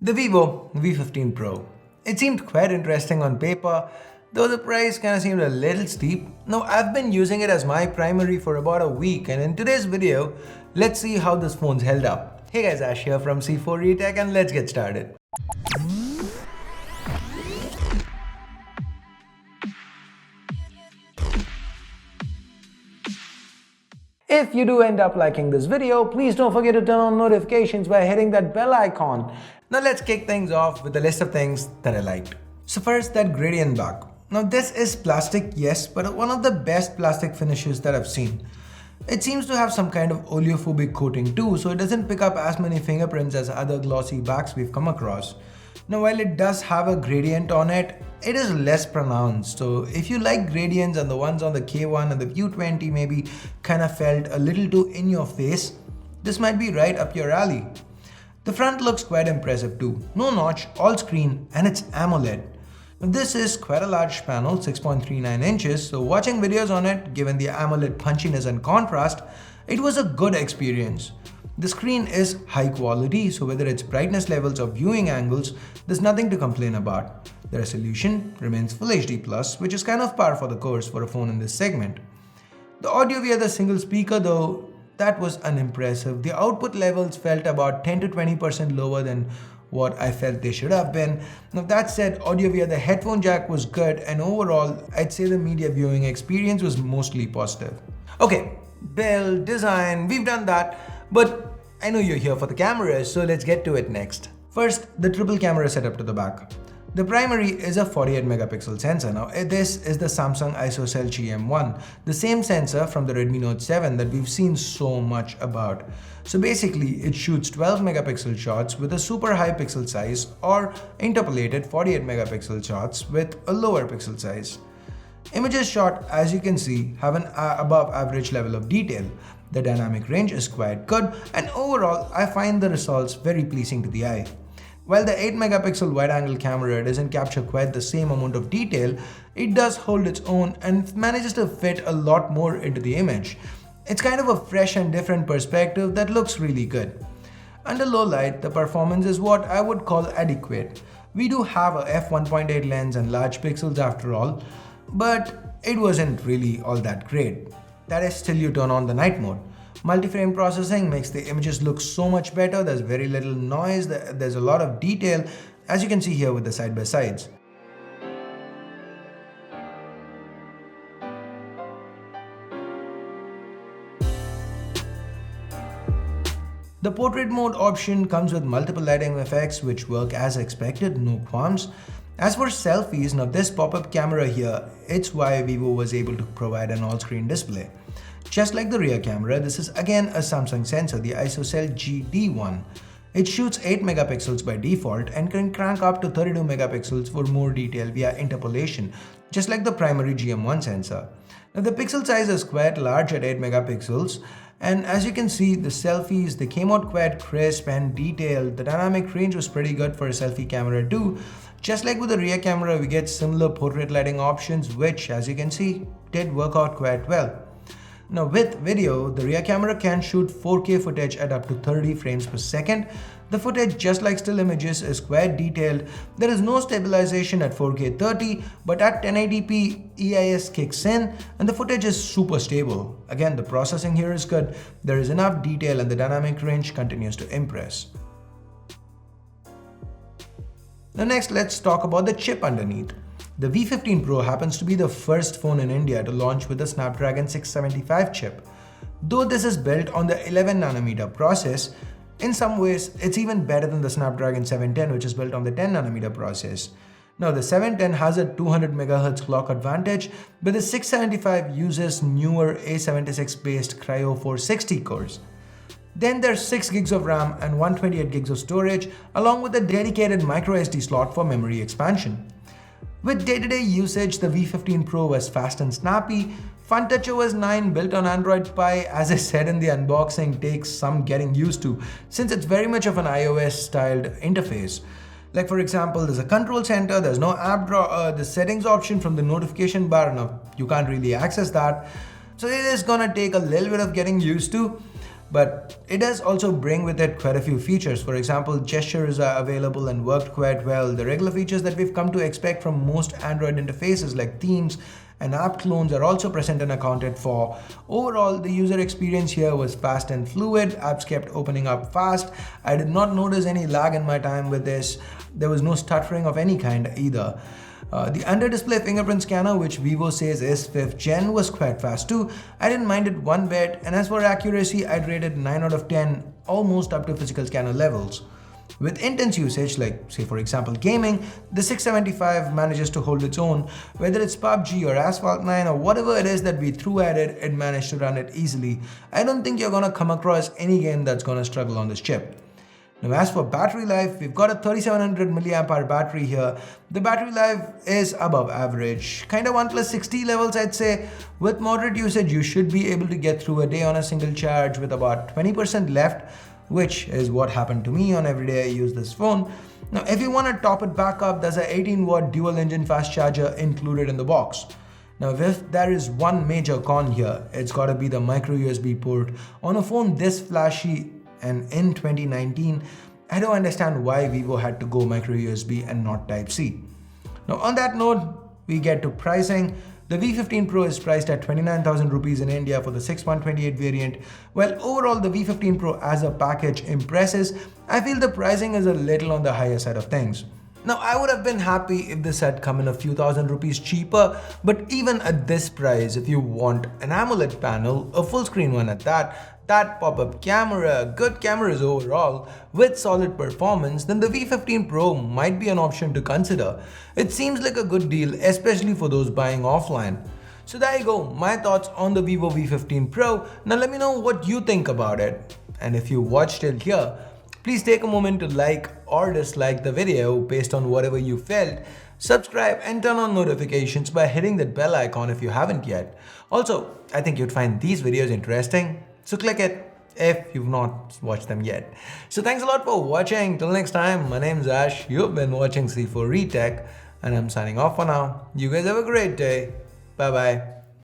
The Vivo V15 Pro. It seemed quite interesting on paper, though the price kinda seemed a little steep. Now I've been using it as my primary for about a week, and in today's video, let's see how this phone's held up. Hey guys, Ash here from C4eTech, and let's get started. If you do end up liking this video, please don't forget to turn on notifications by hitting that bell icon. Now let's kick things off with a list of things that I liked. So first, that gradient back. Now this is plastic, yes, but one of the best plastic finishes that I've seen. It seems to have some kind of oleophobic coating too, so it doesn't pick up as many fingerprints as other glossy backs we've come across. Now while it does have a gradient on it, it is less pronounced. So if you like gradients and the ones on the K1 and the View 20 maybe kind of felt a little too in your face, this might be right up your alley. The front looks quite impressive too. No notch, all screen, and it's AMOLED. Now this is quite a large panel, 6.39 inches, so watching videos on it, given the AMOLED punchiness and contrast, it was a good experience. The screen is high quality, so whether it's brightness levels or viewing angles, there's nothing to complain about. The resolution remains Full HD+, which is kind of par for the course for a phone in this segment. The audio via the single speaker though, that was unimpressive. The output levels felt about 10 to 20% lower than what I felt they should have been. Now that said, audio via the headphone jack was good, and overall, I'd say the media viewing experience was mostly positive. Okay, build, design, we've done that, but I know you're here for the cameras, so let's get to it next. First, the triple camera setup to the back. The primary is a 48 megapixel sensor. Now this is the Samsung ISOCELL GM1, the same sensor from the Redmi Note 7 that we've seen so much about. So basically it shoots 12 megapixel shots with a super high pixel size or interpolated 48 megapixel shots with a lower pixel size. Images shot, as you can see, have an above average level of detail. The dynamic range is quite good, and overall I find the results very pleasing to the eye. While the 8 megapixel wide-angle camera doesn't capture quite the same amount of detail, it does hold its own and manages to fit a lot more into the image. It's kind of a fresh and different perspective that looks really good. Under low light, the performance is what I would call adequate. We do have a f1.8 lens and large pixels after all, but it wasn't really all that great. That is till you turn on the night mode. Multi-frame processing makes the images look so much better. There's very little noise, there's a lot of detail, as you can see here with the side-by-sides. The portrait mode option comes with multiple lighting effects which work as expected, no qualms. As for selfies, now this pop-up camera here, it's why Vivo was able to provide an all-screen display. Just like the rear camera, this is again a Samsung sensor, the ISOCELL GD1. It shoots 8 megapixels by default and can crank up to 32 megapixels for more detail via interpolation, just like the primary GM1 sensor. Now the pixel size is quite large at 8 megapixels, and as you can see, the selfies, they came out quite crisp and detailed. The dynamic range was pretty good for a selfie camera too. Just like with the rear camera, we get similar portrait lighting options, which as you can see, did work out quite well. Now with video, the rear camera can shoot 4K footage at up to 30 frames per second. The footage, just like still images, is quite detailed. There is no stabilization at 4K 30, but at 1080p, EIS kicks in and the footage is super stable. Again, the processing here is good, there is enough detail, and the dynamic range continues to impress. Now next, let's talk about the chip underneath. The V15 Pro happens to be the first phone in India to launch with the Snapdragon 675 chip. Though this is built on the 11nm process, in some ways it's even better than the Snapdragon 710, which is built on the 10nm process. Now the 710 has a 200 MHz clock advantage, but the 675 uses newer A76 based Kryo 460 cores. Then there's 6 gigs of RAM and 128 gigs of storage, along with a dedicated microSD slot for memory expansion. With day-to-day usage, the V15 Pro was fast and snappy. FunTouchOS 9 built on Android Pie, as I said in the unboxing, takes some getting used to since it's very much of an iOS-styled interface. Like for example, there's a control center, there's no app drawer, the settings option from the notification bar, now you can't really access that. So it is gonna take a little bit of getting used to. but it does also bring with it quite a few features. For example, gestures are available and worked quite well. The regular features that we've come to expect from most Android interfaces like themes and app clones are also present and accounted for. Overall, the user experience here was fast and fluid. Apps kept opening up fast. I did not notice any lag in my time with this. There was no stuttering of any kind either. The under-display fingerprint scanner, which Vivo says is 5th gen, was quite fast too. I didn't mind it one bit, and as for accuracy, I'd rate it 9 out of 10, almost up to physical scanner levels. With intense usage, like say for example gaming, the 675 manages to hold its own. Whether it's PUBG or Asphalt 9 or whatever it is that we threw at it, it managed to run it easily. I don't think you're gonna come across any game that's gonna struggle on this chip. Now as for battery life, we've got a 3700 mAh battery here. The battery life is above average, kind of OnePlus 6T levels I'd say. With moderate usage, you should be able to get through a day on a single charge with about 20% left, which is what happened to me on every day I use this phone. Now if you want to top it back up, there's a 18-watt dual engine fast charger included in the box. Now if there is one major con here, it's got to be the micro USB port. On a phone this flashy and in 2019, I don't understand why Vivo had to go micro USB and not Type-C. Now on that note, we get to pricing. The V15 Pro is priced at 29,000 rupees in India for the 6128 variant. While overall the V15 Pro as a package impresses, I feel the pricing is a little on the higher side of things. Now I would have been happy if this had come in a few thousand rupees cheaper, but even at this price, if you want an AMOLED panel, a full screen one at that pop-up camera, good cameras overall, with solid performance, then the V15 Pro might be an option to consider. It seems like a good deal, especially for those buying offline. So there you go, my thoughts on the Vivo V15 Pro. Now let me know what you think about it. And if you watched till here, please take a moment to like or dislike the video based on whatever you felt. Subscribe and turn on notifications by hitting that bell icon if you haven't yet. Also, I think you'd find these videos interesting, so click it if you've not watched them yet. So thanks a lot for watching. Till next time, my name's Ash. You've been watching C4 Retech, and I'm signing off for now. You guys have a great day. Bye bye.